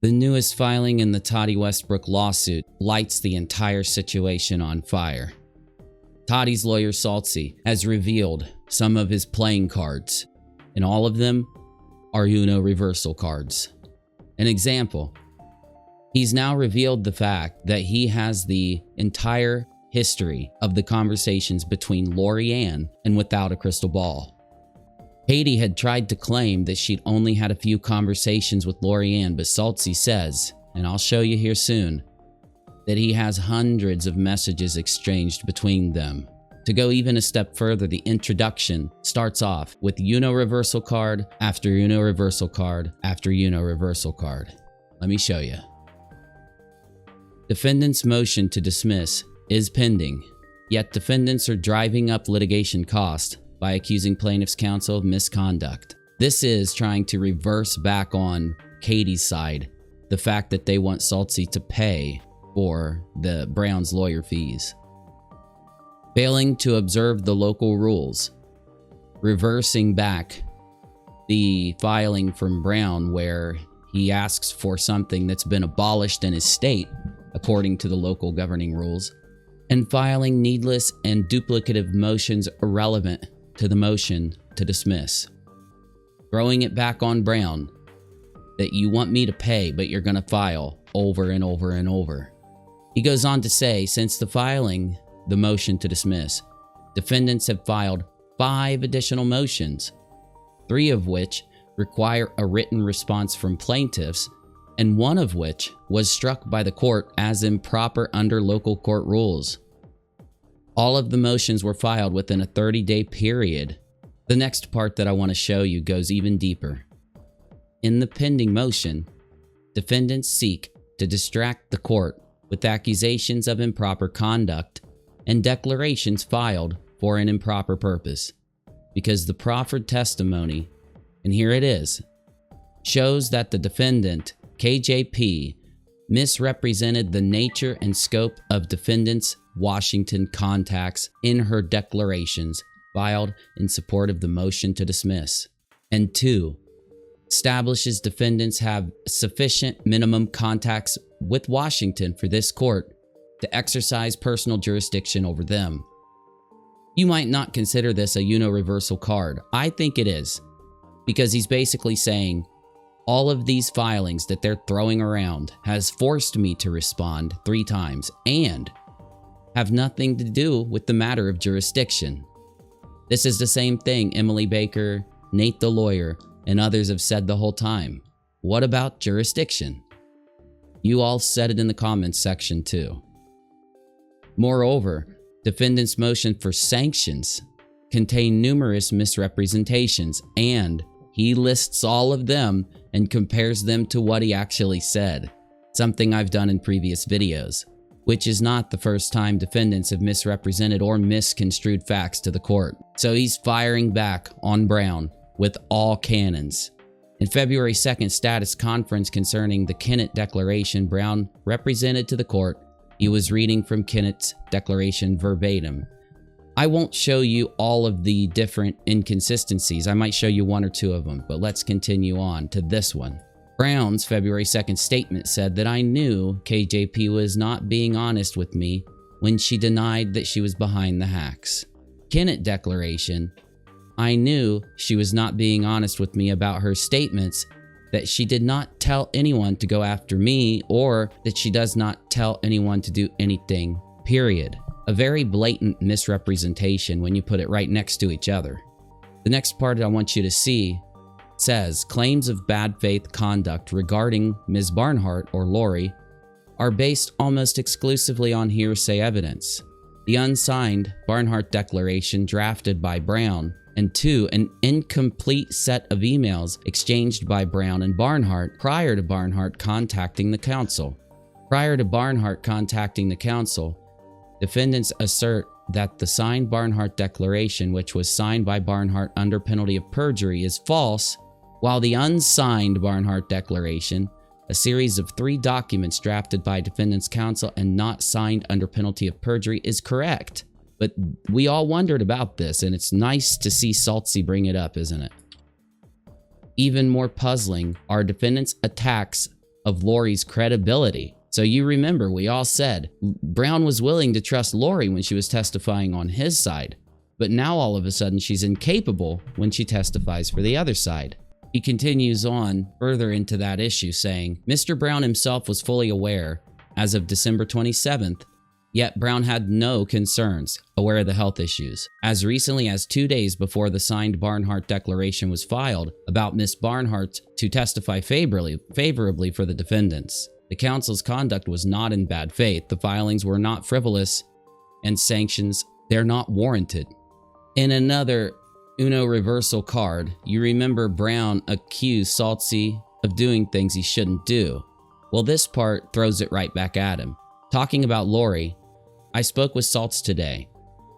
The newest filing in the Tati Westbrook lawsuit lights the entire situation on fire. Tati's lawyer Saltz has revealed some of his playing cards, and all of them are Uno reversal cards. An example, he's now revealed the fact that he has the entire history of the conversations between Lori Ann and Without a Crystal Ball. Katie had tried to claim that she'd only had a few conversations with Lori Ann, but Saltz says, and I'll show you here soon, that he has hundreds of messages exchanged between them. To go even a step further, the introduction starts off with Uno reversal card after Uno reversal card after Uno reversal card. Let me show you. Defendant's motion to dismiss is pending, yet defendants are driving up litigation costs by accusing plaintiff's counsel of misconduct. This is trying to reverse back on Katie's side the fact that they want Saltz to pay for the Brown's lawyer fees. Failing to observe the local rules, reversing back the filing from Brown where he asks for something that's been abolished in his state according to the local governing rules, and filing needless and duplicative motions irrelevant to the motion to dismiss. Throwing it back on Brown that you want me to pay, but you're going to file over and over and over. He goes on to say, since the filing the motion to dismiss, defendants have filed 5 additional motions, 3 of which require a written response from plaintiffs, and 1 of which was struck by the court as improper under local court rules. All of the motions were filed within a 30-day period. The next part that I want to show you goes even deeper. In the pending motion, defendants seek to distract the court with accusations of improper conduct and declarations filed for an improper purpose, because the proffered testimony, and here it is, shows that the defendant, KJP, misrepresented the nature and scope of defendants' Washington contacts in her declarations filed in support of the motion to dismiss. And 2, establishes defendants have sufficient minimum contacts with Washington for this court to exercise personal jurisdiction over them. You might not consider this a Uno reversal card. I think it is, because he's basically saying all of these filings that they're throwing around has forced me to respond 3 times and have nothing to do with the matter of jurisdiction. This is the same thing Emily Baker, Nate the lawyer, and others have said the whole time. What about jurisdiction? You all said it in the comments section too. Moreover, defendant's motion for sanctions contain numerous misrepresentations, and he lists all of them and compares them to what he actually said, something I've done in previous videos, which is not the first time defendants have misrepresented or misconstrued facts to the court. So he's firing back on Brown with all cannons. In February 2nd status conference concerning the Kennett declaration Brown represented to the court, he was reading from Kennett's declaration verbatim. I won't show you all of the different inconsistencies. I might show you 1 or 2 of them, but let's continue on to this one. Brown's February 2nd statement said that I knew KJP was not being honest with me when she denied that she was behind the hacks. Kennett declaration, I knew she was not being honest with me about her statements that she did not tell anyone to go after me or that she does not tell anyone to do anything, period. A very blatant misrepresentation when you put it right next to each other. The next part I want you to see says, claims of bad faith conduct regarding Ms. Barnhart or Lori are based almost exclusively on hearsay evidence. The unsigned Barnhart declaration drafted by Brown, and 2, an incomplete set of emails exchanged by Brown and Barnhart prior to Barnhart contacting the counsel. Prior to Barnhart contacting the counsel, defendants assert that the signed Barnhart declaration, which was signed by Barnhart under penalty of perjury, is false, while the unsigned Barnhart declaration, a series of 3 documents drafted by defendant's counsel and not signed under penalty of perjury, is correct. But we all wondered about this, and it's nice to see Saltz bring it up, isn't it? Even more puzzling are defendants' attacks of Lori's credibility. So you remember, we all said Brown was willing to trust Lori when she was testifying on his side, but now all of a sudden she's incapable when she testifies for the other side. He continues on further into that issue, saying, Mr. Brown himself was fully aware as of December 27th, yet Brown had no concerns, aware of the health issues. As recently as 2 days before the signed Barnhart declaration was filed about Miss Barnhart to testify favorably for the defendants. The counsel's conduct was not in bad faith. The filings were not frivolous, and sanctions, they're not warranted. In another Uno reversal card, you remember Brown accused Saltz of doing things he shouldn't do. Well, this part throws it right back at him. Talking about Lori, I spoke with Saltz today.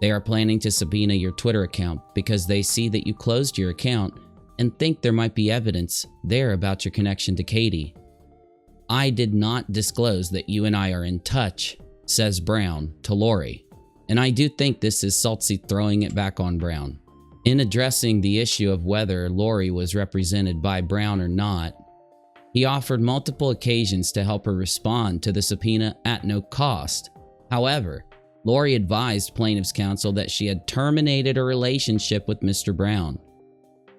They are planning to subpoena your Twitter account because they see that you closed your account and think there might be evidence there about your connection to Katie. I did not disclose that you and I are in touch, says Brown to Lori. And I do think this is Saltz throwing it back on Brown. In addressing the issue of whether Lori was represented by Brown or not, he offered multiple occasions to help her respond to the subpoena at no cost. However, Lori advised plaintiff's counsel that she had terminated her relationship with Mr. Brown.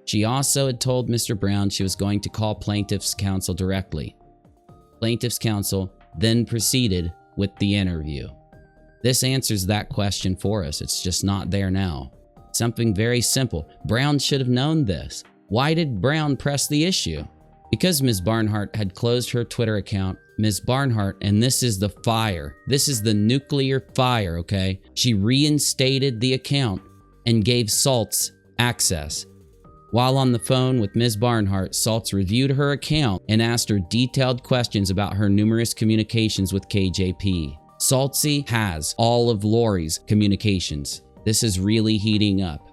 She also had told Mr. Brown she was going to call plaintiff's counsel directly. Plaintiff's counsel then proceeded with the interview. This answers that question for us. It's just not there now. Something very simple. Brown should have known this. Why did Brown press the issue? Because Ms. Barnhart had closed her Twitter account. Ms. Barnhart, and this is the fire. This is the nuclear fire, okay? She reinstated the account and gave Saltz access. While on the phone with Ms. Barnhart, Saltz reviewed her account and asked her detailed questions about her numerous communications with KJP. Saltz has all of Lori's communications. This is really heating up.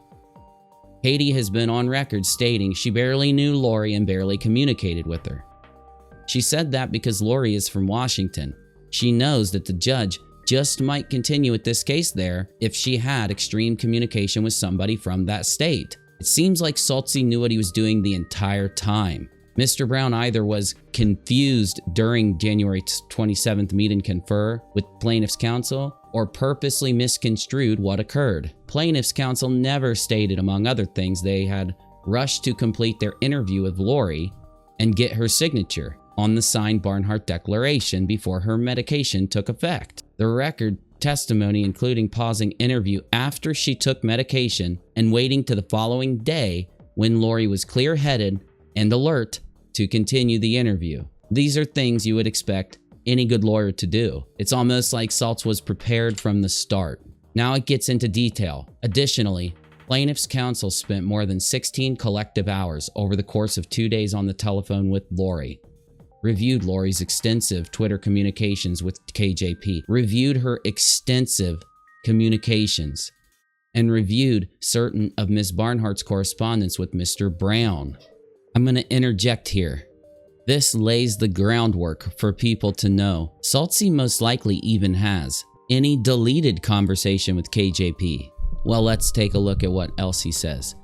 Katie has been on record stating she barely knew Lori and barely communicated with her. She said that because Lori is from Washington. She knows that the judge just might continue with this case there if she had extreme communication with somebody from that state. It seems like Saltz knew what he was doing the entire time. Mr. Brown either was confused during January 27th meet and confer with plaintiff's counsel or purposely misconstrued what occurred. Plaintiff's counsel never stated, among other things, they had rushed to complete their interview with Lori and get her signature on the signed Barnhart declaration before her medication took effect. The record testimony including pausing interview after she took medication and waiting to the following day when Lori was clear-headed and alert to continue the interview. These are things you would expect any good lawyer to do. It's almost like Saltz was prepared from the start. Now it gets into detail. Additionally, plaintiff's counsel spent more than 16 collective hours over the course of 2 days on the telephone with Lori. Reviewed Lori's extensive Twitter communications with KJP, reviewed her extensive communications, and reviewed certain of Ms. Barnhart's correspondence with Mr. Brown. I'm going to interject here. This lays the groundwork for people to know Saltz most likely even has any deleted conversation with KJP. Well, let's take a look at what else he says.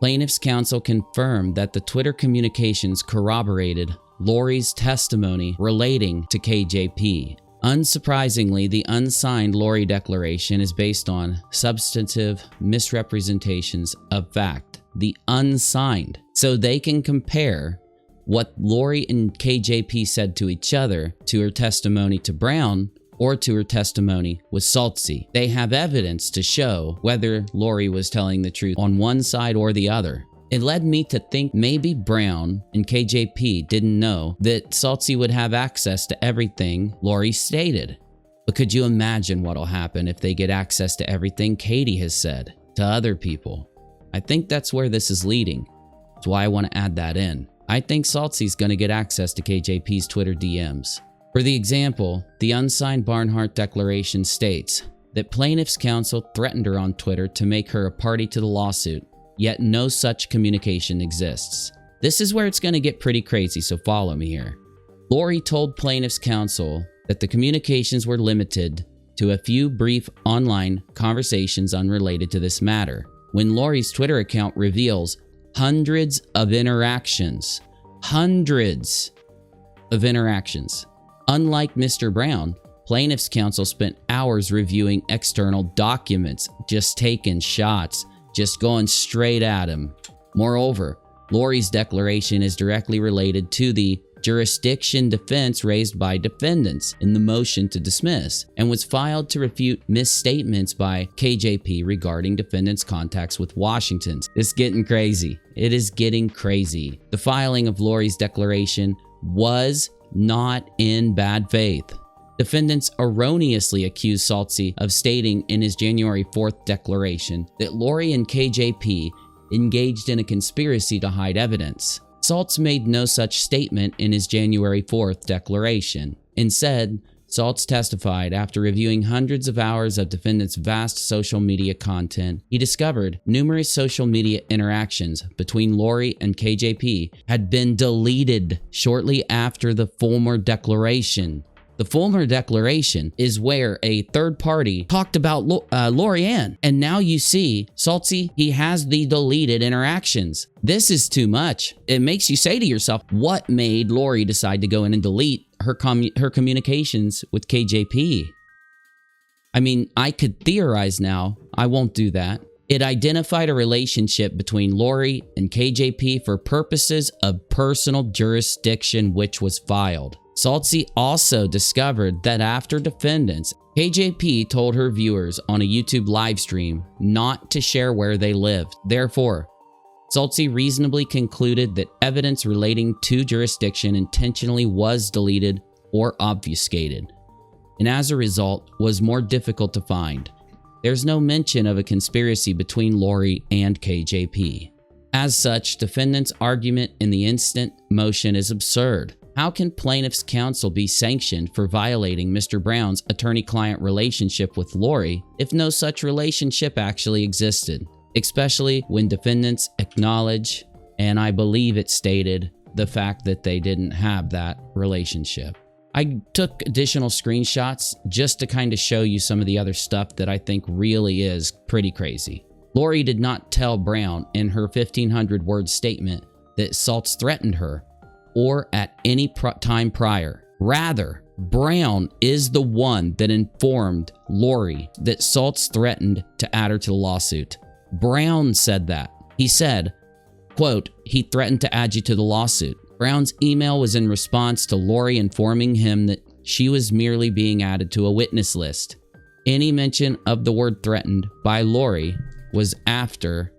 Plaintiff's counsel confirmed that the Twitter communications corroborated Lori's testimony relating to KJP. Unsurprisingly, the unsigned Lori declaration is based on substantive misrepresentations of fact. The unsigned. So they can compare what Lori and KJP said to each other to her testimony to Brown or to her testimony with Saltz. They have evidence to show whether Lori was telling the truth on one side or the other. It led me to think maybe Brown and KJP didn't know that Saltz would have access to everything Lori stated. But could you imagine what'll happen if they get access to everything Katie has said to other people? I think that's where this is leading. That's why I want to add that in. I think Saltz is going to get access to KJP's Twitter DMs. For the example, the unsigned Barnhart declaration states that plaintiff's counsel threatened her on Twitter to make her a party to the lawsuit, yet no such communication exists. This is where it's going to get pretty crazy, so follow me here. Lori told plaintiff's counsel that the communications were limited to a few brief online conversations unrelated to this matter, when Lori's Twitter account reveals hundreds of interactions. Hundreds. of interactions. Unlike Mr. Brown, plaintiff's counsel spent hours reviewing external documents, just taking shots, just going straight at him. Moreover, Lori's declaration is directly related to the jurisdiction defense raised by defendants in the motion to dismiss and was filed to refute misstatements by KJP regarding defendants' contacts with Washington. It's getting crazy. It is getting crazy. The filing of Lori's declaration was not in bad faith. Defendants erroneously accused Saltz of stating in his January 4th declaration that Lori and KJP engaged in a conspiracy to hide evidence. Saltz made no such statement in his January 4th declaration. Instead, Saltz testified after reviewing hundreds of hours of defendants' vast social media content, he discovered numerous social media interactions between Lori and KJP had been deleted shortly after the Fulmer declaration. The Fulmer declaration is where a third party talked about Lori Ann, and now you see Saltz, he has the deleted interactions. This is too much. It makes you say to yourself, what made Lori decide to go in and delete her communications with KJP? I mean, I could theorize now. I won't do that. It identified a relationship between Lori and KJP for purposes of personal jurisdiction, which was filed. Saltz also discovered that after defendants, KJP told her viewers on a YouTube live stream not to share where they lived. Therefore, Saltz reasonably concluded that evidence relating to jurisdiction intentionally was deleted or obfuscated, and as a result, was more difficult to find. There's no mention of a conspiracy between Lori and KJP. As such, defendants' argument in the instant motion is absurd. How can plaintiff's counsel be sanctioned for violating Mr. Brown's attorney-client relationship with Lori if no such relationship actually existed? Especially when defendants acknowledge, and I believe it stated, the fact that they didn't have that relationship. I took additional screenshots just to kind of show you some of the other stuff that I think really is pretty crazy. Lori did not tell Brown in her 1,500-word statement that Saltz threatened her or at any time prior. Rather, Brown is the one that informed Lori that Saltz threatened to add her to the lawsuit. Brown said that. He said, quote, he threatened to add you to the lawsuit. Brown's email was in response to Lori informing him that she was merely being added to a witness list. Any mention of the word threatened by Lori was after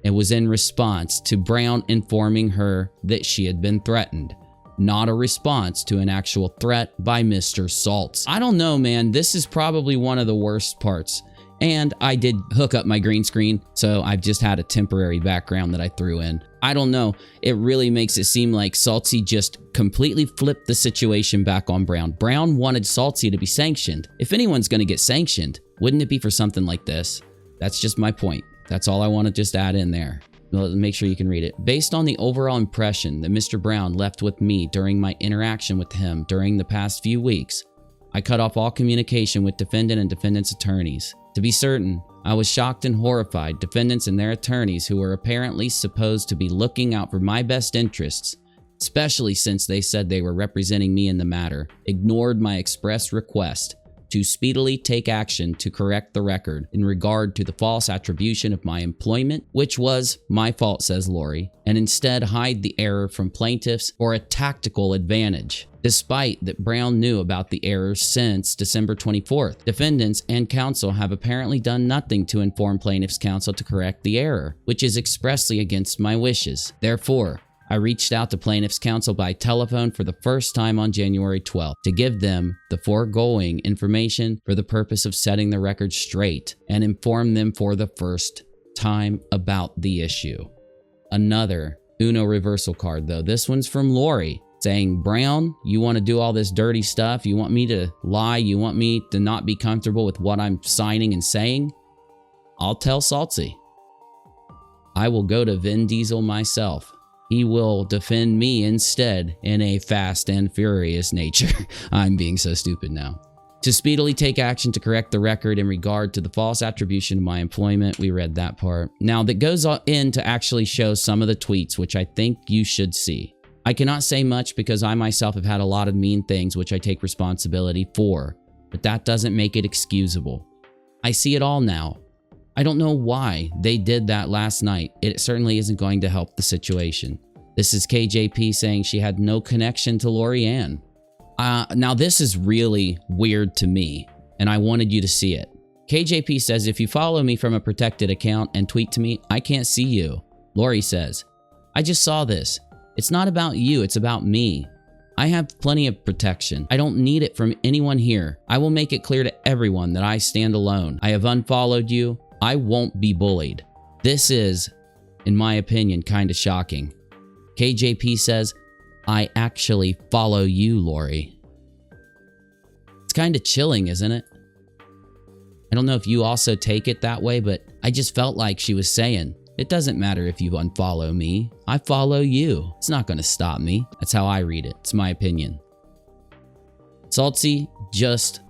it was in response to Brown informing her that she had been threatened, not a response to an actual threat by Mr. Saltz. I don't know, man. This is probably one of the worst parts. And I did hook up my green screen, so I've just had a temporary background that I threw in. I don't know. It really makes it seem like Saltz just completely flipped the situation back on Brown. Brown wanted Saltz to be sanctioned. If anyone's going to get sanctioned, wouldn't it be for something like this? That's just my point. That's all I want to just add in there. Make sure you can read it. Based on the overall impression that Mr. Brown left with me during my interaction with him during the past few weeks, I cut off all communication with defendant and defendant's attorneys. To be certain, I was shocked and horrified. Defendants and their attorneys, who were apparently supposed to be looking out for my best interests, especially since they said they were representing me in the matter, ignored my express request to speedily take action to correct the record in regard to the false attribution of my employment, which was my fault, says Lori, and instead hide the error from plaintiffs for a tactical advantage. Despite that Brown knew about the error since December 24th, defendants and counsel have apparently done nothing to inform plaintiff's counsel to correct the error, which is expressly against my wishes. Therefore, I reached out to plaintiff's counsel by telephone for the first time on January 12th to give them the foregoing information for the purpose of setting the record straight and inform them for the first time about the issue. Another Uno reversal card though. This one's from Lori saying, Brown, you want to do all this dirty stuff? You want me to lie? You want me to not be comfortable with what I'm signing and saying? I'll tell Saltz. I will go to Vin Diesel myself. He will defend me instead in a fast and furious nature. I'm being so stupid now. To speedily take action to correct the record in regard to the false attribution of my employment. We read that part. Now that goes in to actually show some of the tweets, which I think you should see. I cannot say much because I myself have had a lot of mean things which I take responsibility for, but that doesn't make it excusable. I see it all now. I don't know why they did that last night. It certainly isn't going to help the situation. This is KJP saying she had no connection to Lori Ann. Now this is really weird to me, and I wanted you to see it. KJP says, if you follow me from a protected account and tweet to me, I can't see you. Lori says, I just saw this. It's not about you, it's about me. I have plenty of protection. I don't need it from anyone here. I will make it clear to everyone that I stand alone. I have unfollowed you. I won't be bullied. This is, in my opinion, kind of shocking. KJP says, I actually follow you, Lori. It's kind of chilling, isn't it? I don't know if you also take it that way, but I just felt like she was saying, it doesn't matter if you unfollow me. I follow you. It's not going to stop me. That's how I read it. It's my opinion. Saltz just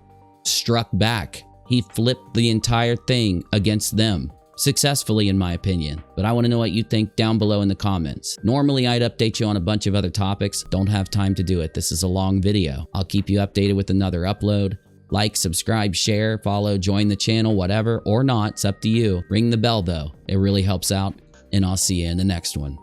struck back. He flipped the entire thing against them. Successfully, in my opinion. But I want to know what you think down below in the comments. Normally, I'd update you on a bunch of other topics. Don't have time to do it. This is a long video. I'll keep you updated with another upload. Like, subscribe, share, follow, join the channel, whatever, or not. It's up to you. Ring the bell, though. It really helps out. And I'll see you in the next one.